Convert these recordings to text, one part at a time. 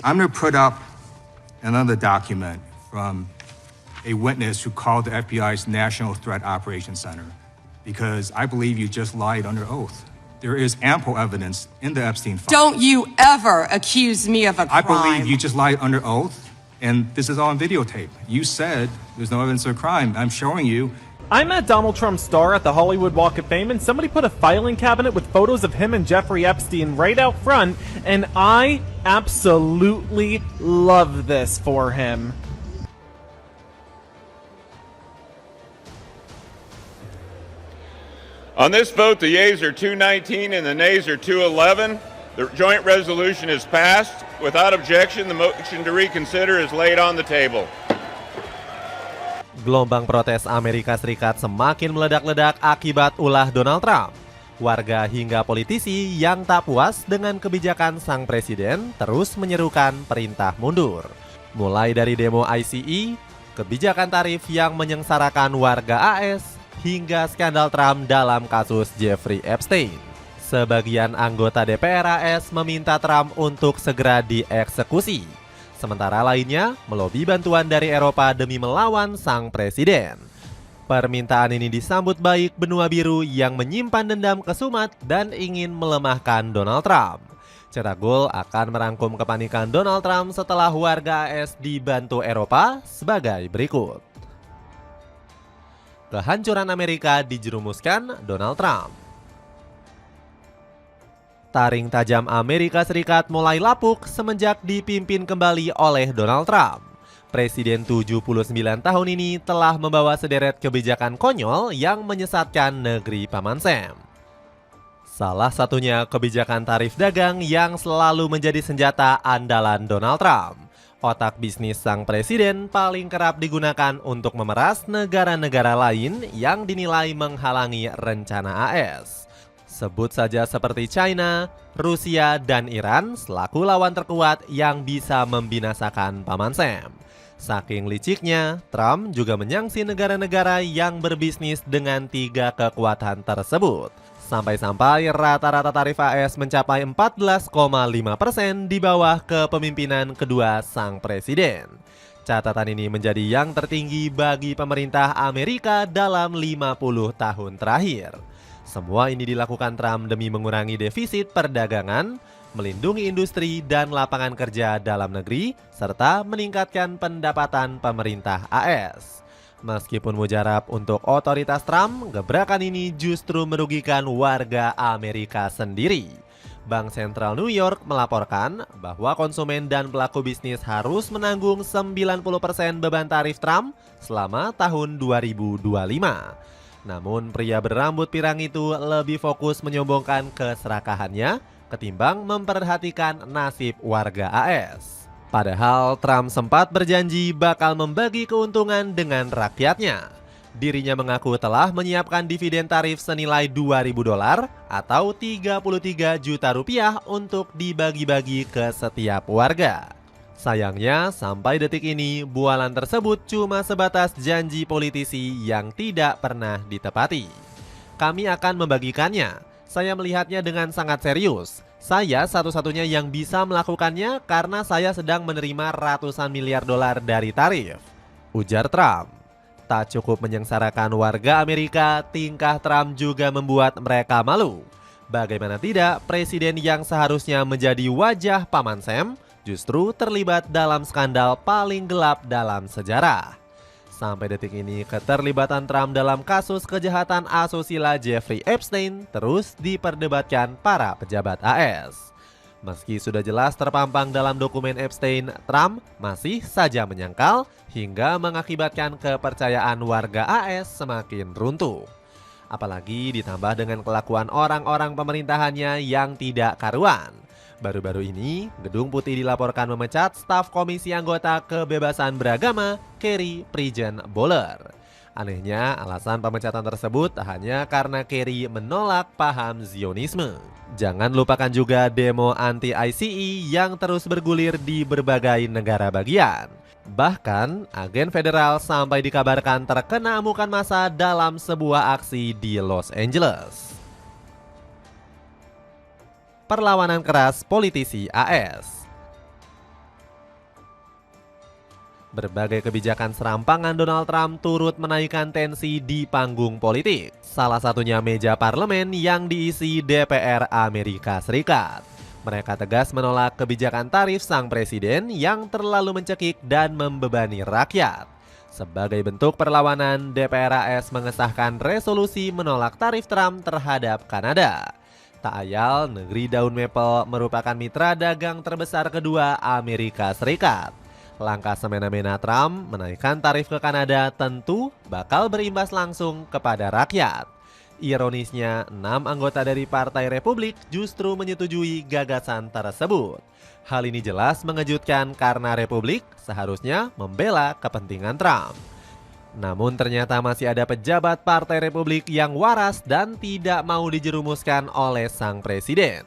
I'm going to put up another document from a witness who called the FBI's National Threat Operations Center because I believe you just lied under oath. There is ample evidence in the Epstein file. Don't you ever accuse me of a crime. I believe you just lied under oath, and this is all on videotape. You said there's no evidence of a crime. I'm showing you. I met Donald Trump's star at the Hollywood Walk of Fame, and somebody put a filing cabinet with photos of him and Jeffrey Epstein right out front, and I absolutely love this for him. On this vote, the yeas are 219 and the nays are 211. The joint resolution is passed. Without objection, the motion to reconsider is laid on the table. Gelombang protes Amerika Serikat semakin meledak-ledak akibat ulah Donald Trump. Warga hingga politisi yang tak puas dengan kebijakan sang presiden terus menyerukan perintah mundur. Mulai dari demo ICE, kebijakan tarif yang menyengsarakan warga AS, hingga skandal Trump dalam kasus Jeffrey Epstein. Sebagian anggota DPR AS meminta Trump untuk segera dieksekusi. Sementara lainnya melobi bantuan dari Eropa demi melawan sang presiden. Permintaan ini disambut baik benua biru yang menyimpan dendam kesumat dan ingin melemahkan Donald Trump. Cetak gol akan merangkum kepanikan Donald Trump setelah warga AS dibantu Eropa sebagai berikut. Kehancuran Amerika dijerumuskan Donald Trump. Taring tajam Amerika Serikat mulai lapuk semenjak dipimpin kembali oleh Donald Trump. Presiden 79 tahun ini telah membawa sederet kebijakan konyol yang menyesatkan negeri Paman Sam. Salah satunya kebijakan tarif dagang yang selalu menjadi senjata andalan Donald Trump. Otak bisnis sang presiden paling kerap digunakan untuk memeras negara-negara lain yang dinilai menghalangi rencana AS. Sebut saja seperti China, Rusia, dan Iran selaku lawan terkuat yang bisa membinasakan Paman Sam. Saking liciknya, Trump juga menyangsi negara-negara yang berbisnis dengan tiga kekuatan tersebut. Sampai-sampai rata-rata tarif AS mencapai 14,5% di bawah kepemimpinan kedua sang presiden. Catatan ini menjadi yang tertinggi bagi pemerintah Amerika dalam 50 tahun terakhir. Semua ini dilakukan Trump demi mengurangi defisit perdagangan, melindungi industri dan lapangan kerja dalam negeri, serta meningkatkan pendapatan pemerintah AS. Meskipun mujarab untuk otoritas Trump, gebrakan ini justru merugikan warga Amerika sendiri. Bank Sentral New York melaporkan bahwa konsumen dan pelaku bisnis harus menanggung 90% beban tarif Trump selama tahun 2025. Namun pria berambut pirang itu lebih fokus menyombongkan keserakahannya ketimbang memperhatikan nasib warga AS. Padahal Trump sempat berjanji bakal membagi keuntungan dengan rakyatnya. Dirinya mengaku telah menyiapkan dividen tarif senilai $2.000 atau 33 juta rupiah untuk dibagi-bagi ke setiap warga. Sayangnya, sampai detik ini, bualan tersebut cuma sebatas janji politisi yang tidak pernah ditepati. Kami akan membagikannya. Saya melihatnya dengan sangat serius. Saya satu-satunya yang bisa melakukannya karena saya sedang menerima ratusan miliar dolar dari tarif, ujar Trump. Tak cukup menyengsarakan warga Amerika, tingkah Trump juga membuat mereka malu. Bagaimana tidak, presiden yang seharusnya menjadi wajah Paman Sam justru terlibat dalam skandal paling gelap dalam sejarah. Sampai detik ini, keterlibatan Trump dalam kasus kejahatan asusila Jeffrey Epstein terus diperdebatkan para pejabat AS. Meski sudah jelas terpampang dalam dokumen Epstein, Trump masih saja menyangkal hingga mengakibatkan kepercayaan warga AS semakin runtuh. Apalagi ditambah dengan kelakuan orang-orang pemerintahannya yang tidak karuan. Baru-baru ini, Gedung Putih dilaporkan memecat staf Komisi Anggota Kebebasan Beragama, Kerry Prigen Bowler. Anehnya, alasan pemecatan tersebut hanya karena Kerry menolak paham Zionisme. Jangan lupakan juga demo anti-ICE yang terus bergulir di berbagai negara bagian. Bahkan, agen federal sampai dikabarkan terkena amukan massa dalam sebuah aksi di Los Angeles. Perlawanan keras politisi AS. Berbagai kebijakan serampangan Donald Trump turut menaikkan tensi di panggung politik. Salah satunya meja parlemen yang diisi DPR Amerika Serikat. Mereka tegas menolak kebijakan tarif sang presiden yang terlalu mencekik dan membebani rakyat. Sebagai bentuk perlawanan, DPR AS mengesahkan resolusi menolak tarif Trump terhadap Kanada. Tak ayal, negeri daun maple merupakan mitra dagang terbesar kedua Amerika Serikat. Langkah semena-mena Trump menaikkan tarif ke Kanada tentu bakal berimbas langsung kepada rakyat. Ironisnya, 6 anggota dari Partai Republik justru menyetujui gagasan tersebut. Hal ini jelas mengejutkan karena Republik seharusnya membela kepentingan Trump. Namun ternyata masih ada pejabat Partai Republik yang waras dan tidak mau dijerumuskan oleh sang presiden.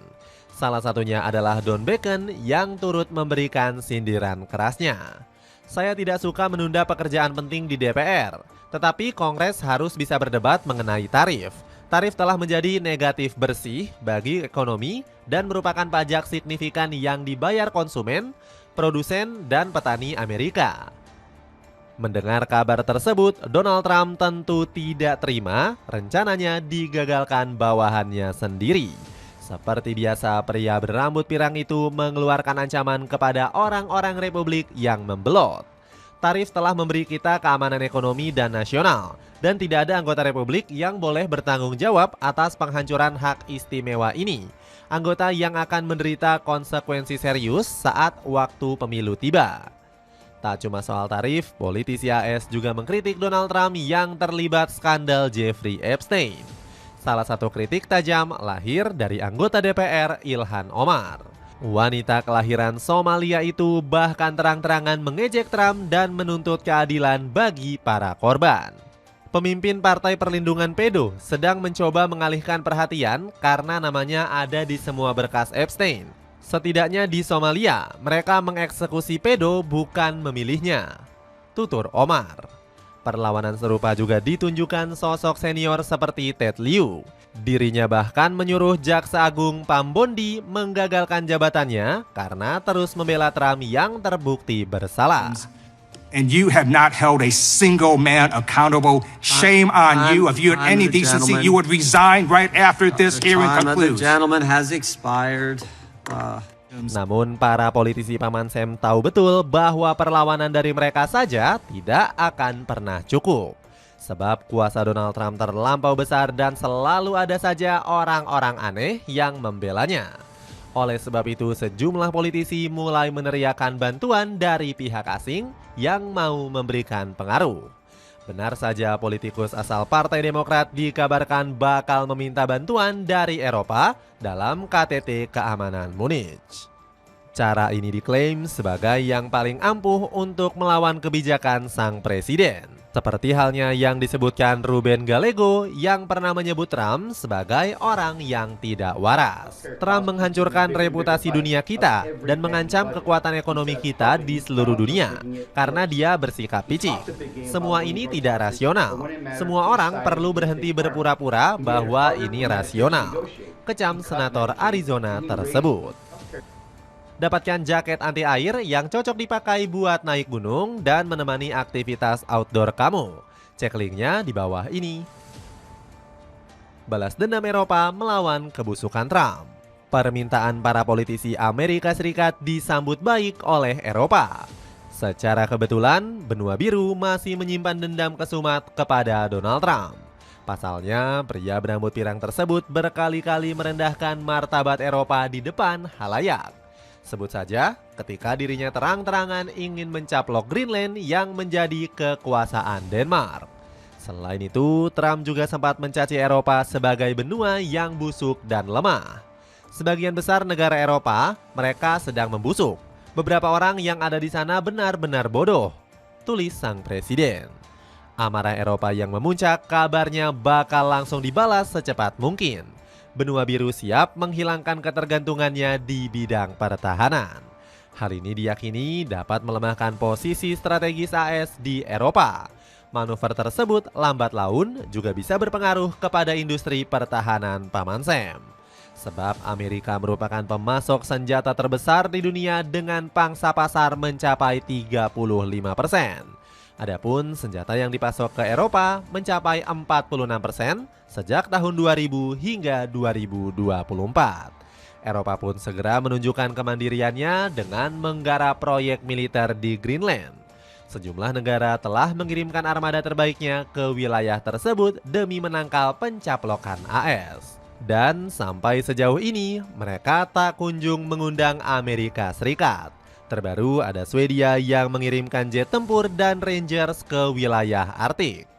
Salah satunya adalah Don Bacon yang turut memberikan sindiran kerasnya. Saya tidak suka menunda pekerjaan penting di DPR, tetapi Kongres harus bisa berdebat mengenai tarif. Tarif telah menjadi negatif bersih bagi ekonomi dan merupakan pajak signifikan yang dibayar konsumen, produsen, dan petani Amerika. Mendengar kabar tersebut, Donald Trump tentu tidak terima rencananya digagalkan bawahannya sendiri. Seperti biasa, pria berambut pirang itu mengeluarkan ancaman kepada orang-orang Republik yang membelot. Tarif telah memberi kita keamanan ekonomi dan nasional, dan tidak ada anggota Republik yang boleh bertanggung jawab atas penghancuran hak istimewa ini. Anggota yang akan menderita konsekuensi serius saat waktu pemilu tiba. Tak cuma soal tarif, politisi AS juga mengkritik Donald Trump yang terlibat skandal Jeffrey Epstein. Salah satu kritik tajam lahir dari anggota DPR Ilhan Omar. Wanita kelahiran Somalia itu bahkan terang-terangan mengejek Trump dan menuntut keadilan bagi para korban. Pemimpin Partai Perlindungan Pedo sedang mencoba mengalihkan perhatian karena namanya ada di semua berkas Epstein. Setidaknya di Somalia, mereka mengeksekusi pedo bukan memilihnya, tutur Omar. Perlawanan serupa juga ditunjukkan sosok senior seperti Ted Lieu. Dirinya bahkan menyuruh Jaksa Agung Pam Bondi menggagalkan jabatannya karena terus membela Trump yang terbukti bersalah. And you have not held a single man accountable. Shame on you. If you had any decency, you would resign right after this hearing concludes. The gentleman has expired. Namun para politisi Paman Sam tahu betul bahwa perlawanan dari mereka saja tidak akan pernah cukup. Sebab kuasa Donald Trump terlampau besar dan selalu ada saja orang-orang aneh yang membelanya. Oleh sebab itu sejumlah politisi mulai meneriakan bantuan dari pihak asing yang mau memberikan pengaruh. Benar saja politikus asal Partai Demokrat dikabarkan bakal meminta bantuan dari Eropa dalam KTT keamanan Munich. Cara ini diklaim sebagai yang paling ampuh untuk melawan kebijakan sang presiden. Seperti halnya yang disebutkan Ruben Gallego yang pernah menyebut Trump sebagai orang yang tidak waras. Trump menghancurkan reputasi dunia kita dan mengancam kekuatan ekonomi kita di seluruh dunia karena dia bersikap picik. Semua ini tidak rasional. Semua orang perlu berhenti berpura-pura bahwa ini rasional, kecam Senator Arizona tersebut. Dapatkan jaket anti air yang cocok dipakai buat naik gunung dan menemani aktivitas outdoor kamu. Cek linknya di bawah ini. Balas dendam Eropa melawan kebusukan Trump. Permintaan para politisi Amerika Serikat disambut baik oleh Eropa. Secara kebetulan, benua biru masih menyimpan dendam kesumat kepada Donald Trump. Pasalnya, pria berambut pirang tersebut berkali-kali merendahkan martabat Eropa di depan halayak. Sebut saja ketika dirinya terang-terangan ingin mencaplok Greenland yang menjadi kekuasaan Denmark. Selain itu, Trump juga sempat mencaci Eropa sebagai benua yang busuk dan lemah. Sebagian besar negara Eropa, mereka sedang membusuk. Beberapa orang yang ada di sana benar-benar bodoh, tulis sang presiden. Amarah Eropa yang memuncak kabarnya bakal langsung dibalas secepat mungkin. Benua biru siap menghilangkan ketergantungannya di bidang pertahanan. Hal ini diyakini dapat melemahkan posisi strategis AS di Eropa. Manuver tersebut lambat laun juga bisa berpengaruh kepada industri pertahanan Paman Sam. Sebab Amerika merupakan pemasok senjata terbesar di dunia dengan pangsa pasar mencapai 35%. Adapun senjata yang dipasok ke Eropa mencapai 46% sejak tahun 2000 hingga 2024. Eropa pun segera menunjukkan kemandiriannya dengan menggarap proyek militer di Greenland. Sejumlah negara telah mengirimkan armada terbaiknya ke wilayah tersebut demi menangkal pencaplokan AS. Dan sampai sejauh ini mereka tak kunjung mengundang Amerika Serikat. Terbaru ada Swedia yang mengirimkan jet tempur dan Rangers ke wilayah Arktik.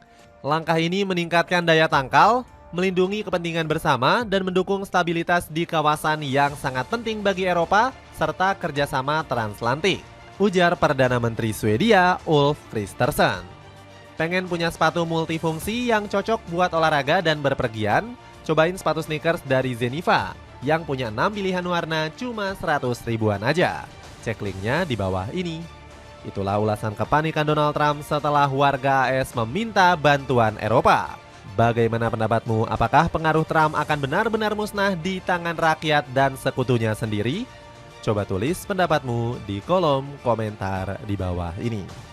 Langkah ini meningkatkan daya tangkal, melindungi kepentingan bersama dan mendukung stabilitas di kawasan yang sangat penting bagi Eropa serta kerjasama transatlantik, ujar Perdana Menteri Swedia Ulf Kristersson. Pengen punya sepatu multifungsi yang cocok buat olahraga dan berpergian? Cobain sepatu sneakers dari Zeneva yang punya 6 pilihan warna cuma 100 ribuan aja. Cek linknya di bawah ini. Itulah ulasan kepanikan Donald Trump setelah warga AS meminta bantuan Eropa. Bagaimana pendapatmu? Apakah pengaruh Trump akan benar-benar musnah di tangan rakyat dan sekutunya sendiri? Coba tulis pendapatmu di kolom komentar di bawah ini.